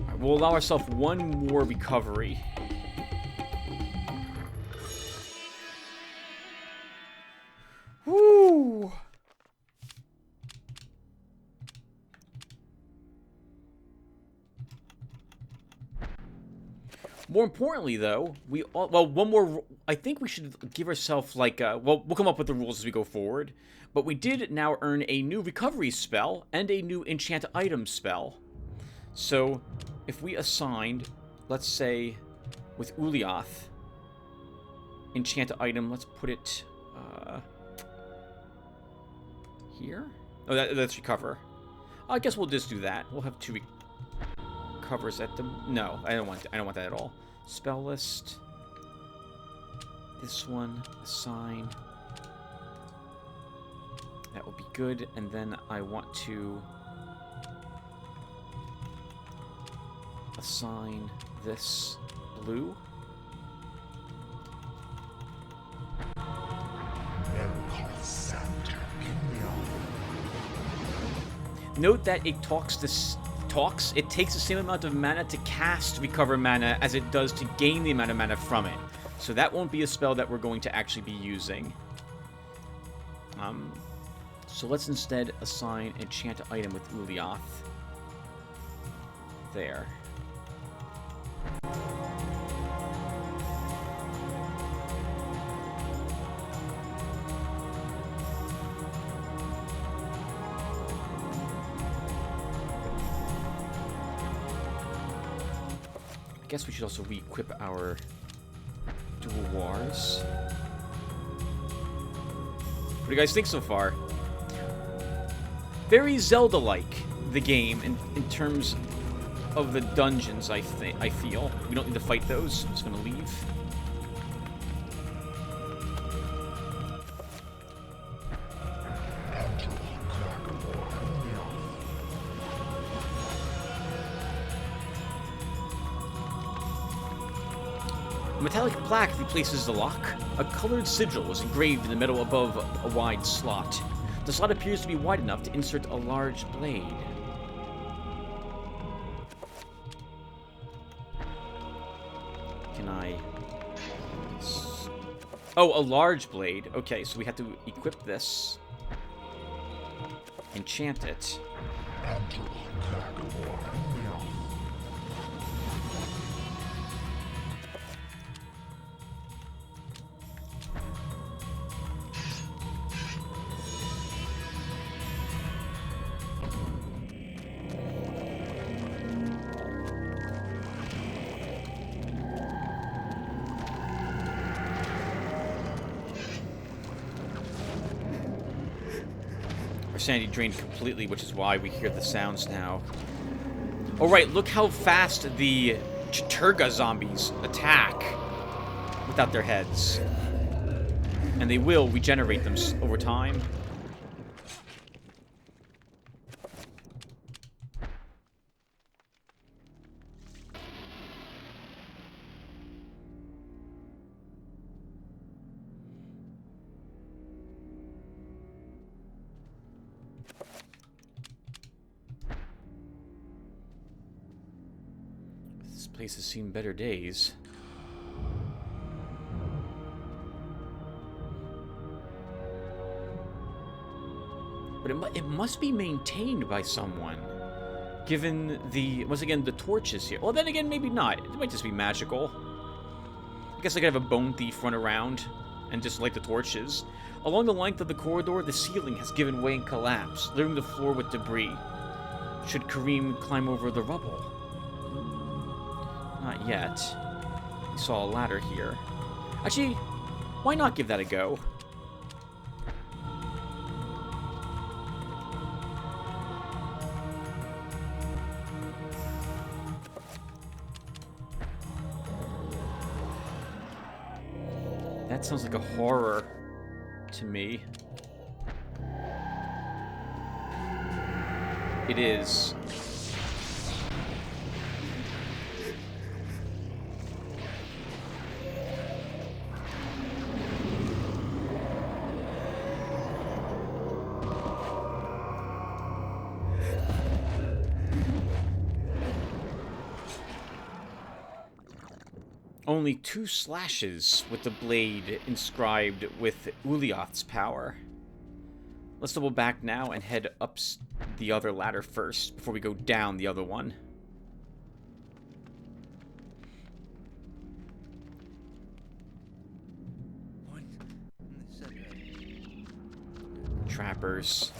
Right, we'll allow ourselves one more recovery. Woo! More importantly, though, one more. I think we should give ourselves like we'll come up with the rules as we go forward. But we did now earn a new recovery spell and a new enchant item spell. So, if we assigned, let's say, with Uliath, enchant item, let's put it here. Oh, that's recover. I guess we'll just do that. We'll have two recovers at the. No, I don't want that at all. Spell list. This one, assign. That will be good, and then I want to assign this blue. Note that it it takes the same amount of mana to cast recover mana as it does to gain the amount of mana from it. So that won't be a spell that we're going to actually be using. So let's instead assign enchant item with Uliath. There. I guess we should also re-equip our dual wars. What do you guys think so far? Very Zelda-like, the game, in terms of the dungeons, I feel. We don't need to fight those. I'm just going to leave. A metallic plaque replaces the lock. A colored sigil was engraved in the metal above a wide slot. The slot appears to be wide enough to insert a large blade. Can I... Oh, a large blade. Okay, so we have to equip this. Enchant it. Sanity drained completely, which is why we hear the sounds now. Oh right, look how fast the Turga zombies attack without their heads. And they will regenerate them over time. This place has seen better days. But it must be maintained by someone, given the, once again, the torches here. Well, then again, maybe not. It might just be magical. I guess I could have a bone thief run around and just light the torches. Along the length of the corridor, the ceiling has given way and collapsed, littering the floor with debris. Should Kareem climb over the rubble? Not yet. We saw a ladder here. Actually, Why not give that a go? That sounds like a horror to me. It is. Only 2 slashes with the blade inscribed with Ulyath's power. Let's double back now and head up the other ladder first before we go down the other one. Trappers.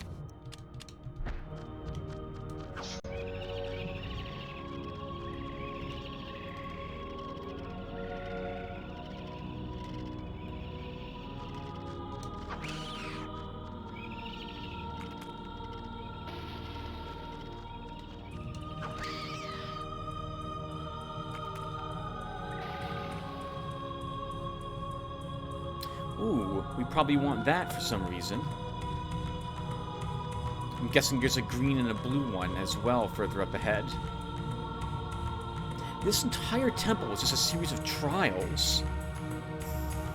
Ooh, we probably want that for some reason. I'm guessing there's a green and a blue one as well further up ahead. This entire temple is just a series of trials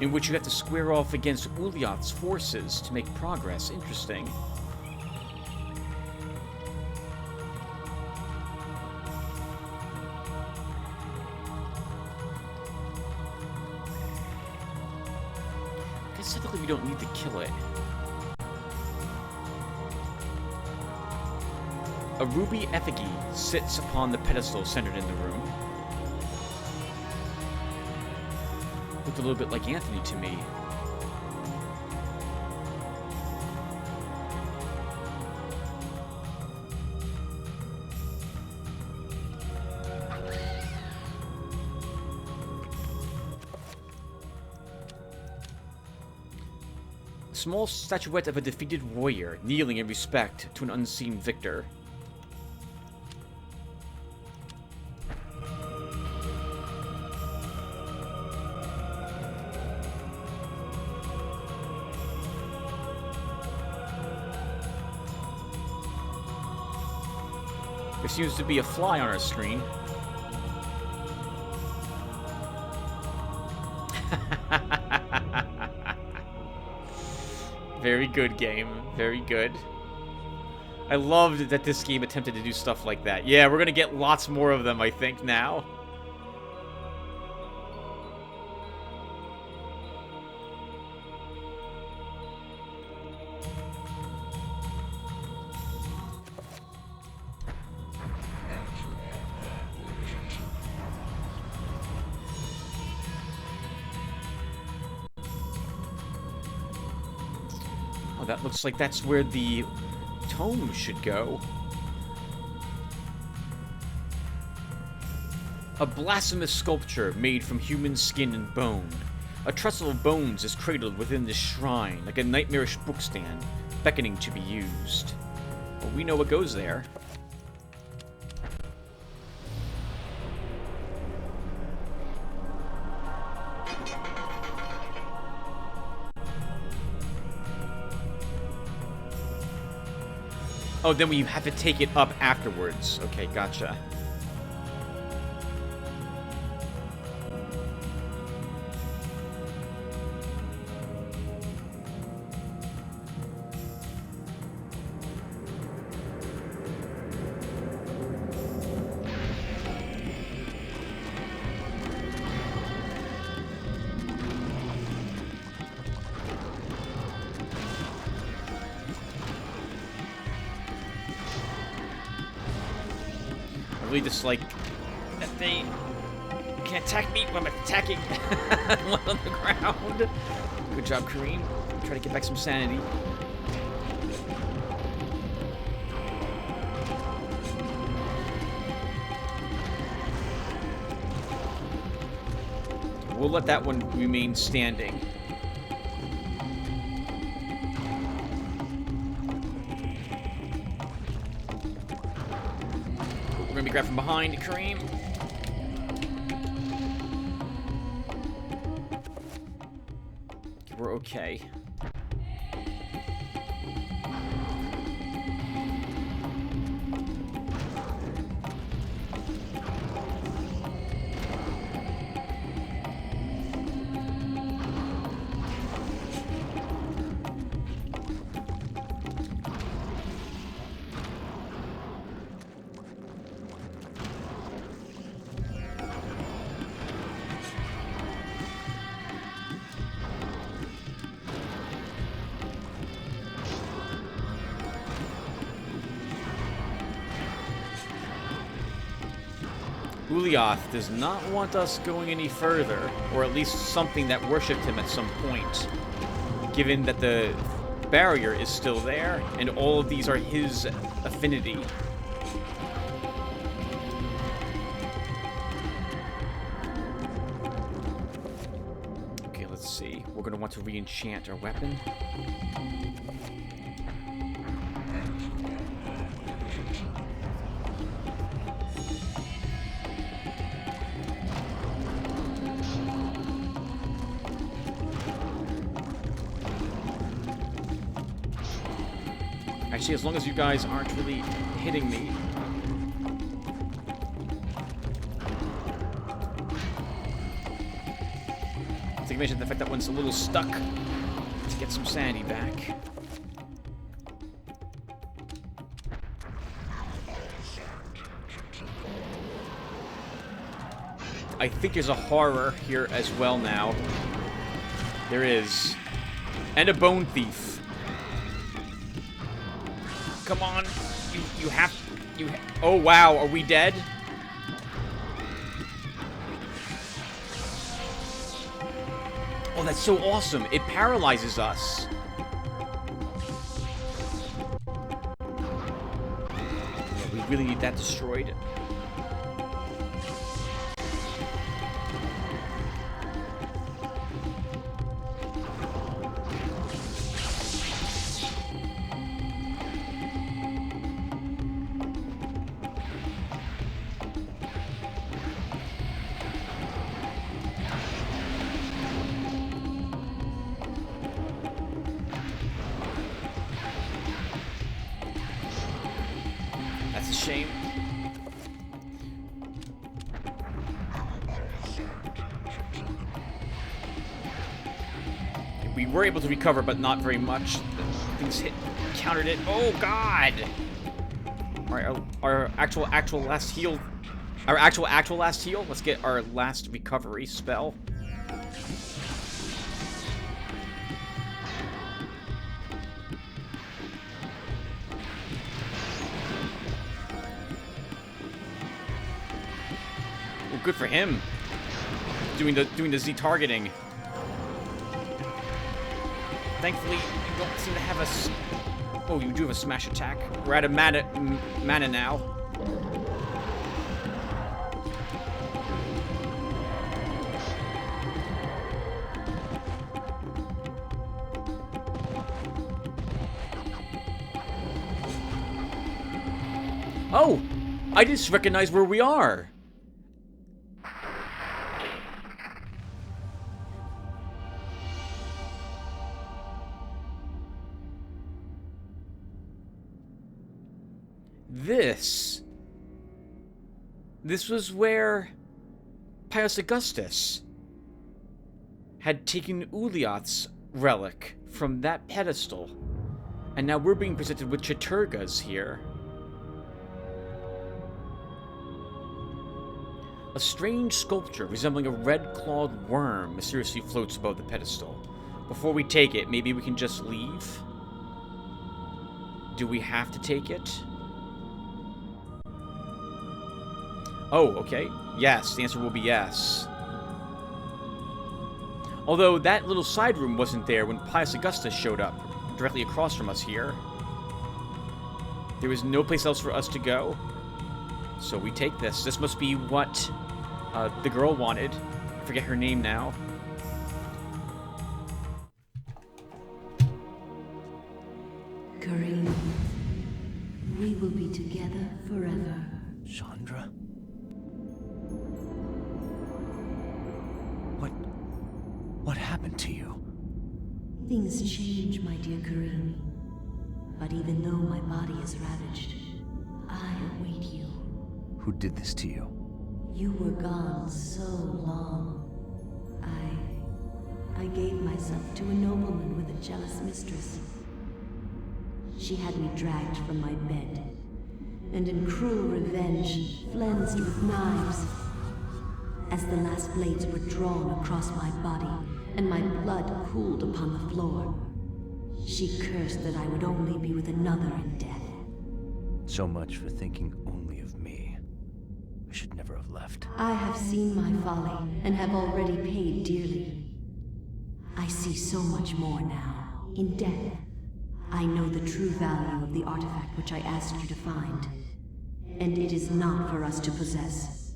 in which you have to square off against Ulyath's forces to make progress. Interesting. Typically, we don't need to kill it. A ruby effigy sits upon the pedestal centered in the room. Looked a little bit like Anthony to me. Small statuette of a defeated warrior kneeling in respect to an unseen victor. There seems to be a fly on our screen. Very good game. Very good. I loved that this game attempted to do stuff like that. Yeah, we're gonna get lots more of them, I think, now. That looks like that's where the tome should go. A blasphemous sculpture made from human skin and bone. A trestle of bones is cradled within this shrine, like a nightmarish bookstand, beckoning to be used. Well, we know what goes there. Oh, then we have to take it up afterwards. Okay, gotcha. Really just like that they can attack me when I'm attacking one on the ground. Good job, Kareem. Try to get back some sanity. We'll let that one remain standing. grab from behind, Kareem. We're okay. Ulyaoth does not want us going any further, or at least something that worshipped him at some point, given that the barrier is still there, and all of these are his affinity. Okay, let's see. We're going to want to re-enchant our weapon. Actually, as long as you guys aren't really hitting me. Take advantage of the fact that one's a little stuck to get some sanity back. I think there's a horror here as well now. There is. And a bone thief. Come on, you have, oh wow, are we dead? Oh, that's so awesome, it paralyzes us. Yeah, we really need that destroyed. That's a shame. We were able to recover, but not very much. Things countered it. Oh God! Alright, our actual last heal. Our actual last heal. Let's get our last recovery spell. Well, good for him. Doing the Z targeting. Thankfully, you don't seem to have a... Oh, you do have a smash attack. We're out of mana now. Oh! I just recognized where we are! This was where Pius Augustus had taken Ulyaoth's relic from that pedestal. And now we're being presented with Chaturgas here. A strange sculpture resembling a red-clawed worm mysteriously floats above the pedestal. Before we take it, maybe we can just leave? Do we have to take it? Oh, okay. Yes, the answer will be yes. Although that little side room wasn't there when Pius Augustus showed up, directly across from us here. There was no place else for us to go. So we take this. This must be what the girl wanted. I forget her name now. Kareem, we will be together forever. Chandra? happened to you? Things change, my dear Kareem. But even though my body is ravaged, I await you. Who did this to you? You were gone so long. I gave myself to a nobleman with a jealous mistress. She had me dragged from my bed, and in cruel revenge, flensed with knives. As the last blades were drawn across my body, and my blood cooled upon the floor, she cursed that I would only be with another in death. So much for thinking only of me. I should never have left. I have seen my folly, and have already paid dearly. I see so much more now. In death, I know the true value of the artifact which I asked you to find. And it is not for us to possess.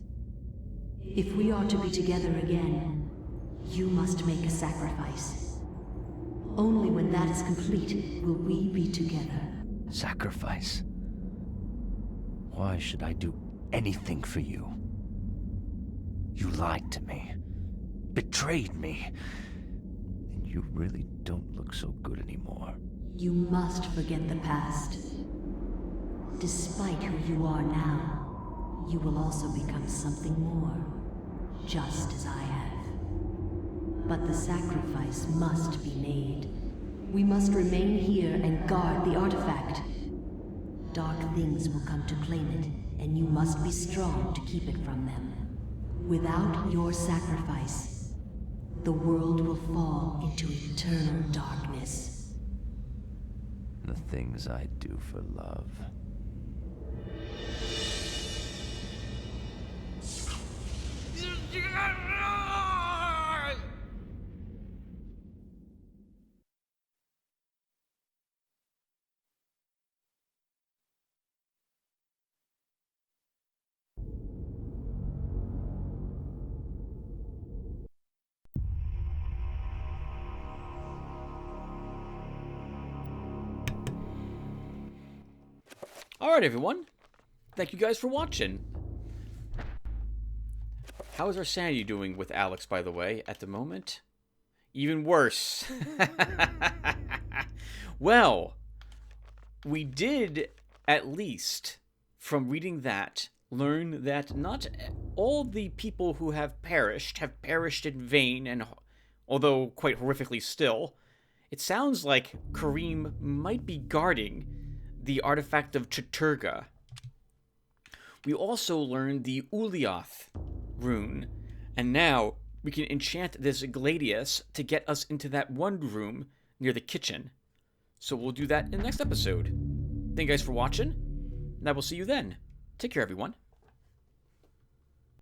If we are to be together again, you must make a sacrifice. Only when that is complete will we be together. Sacrifice? Why should I do anything for you? You lied to me. Betrayed me. And you really don't look so good anymore. You must forget the past. Despite who you are now, you will also become something more, just as I have. But the sacrifice must be made. We must remain here and guard the artifact. Dark things will come to claim it, and you must be strong to keep it from them. Without your sacrifice, the world will fall into eternal darkness. The things I do for love. Alright, everyone. Thank you guys for watching. How is our sanity doing with Alex, by the way, at the moment? Even worse. Well, we did, at least, from reading that, learn that not all the people who have perished in vain, and although quite horrifically still, it sounds like Kareem might be guarding the artifact of Chaturga. We also learned the Uliath rune, and now we can enchant this Gladius to get us into that one room near the kitchen. So we'll do that in the next episode. Thank you guys for watching, and I will see you then. Take care, everyone.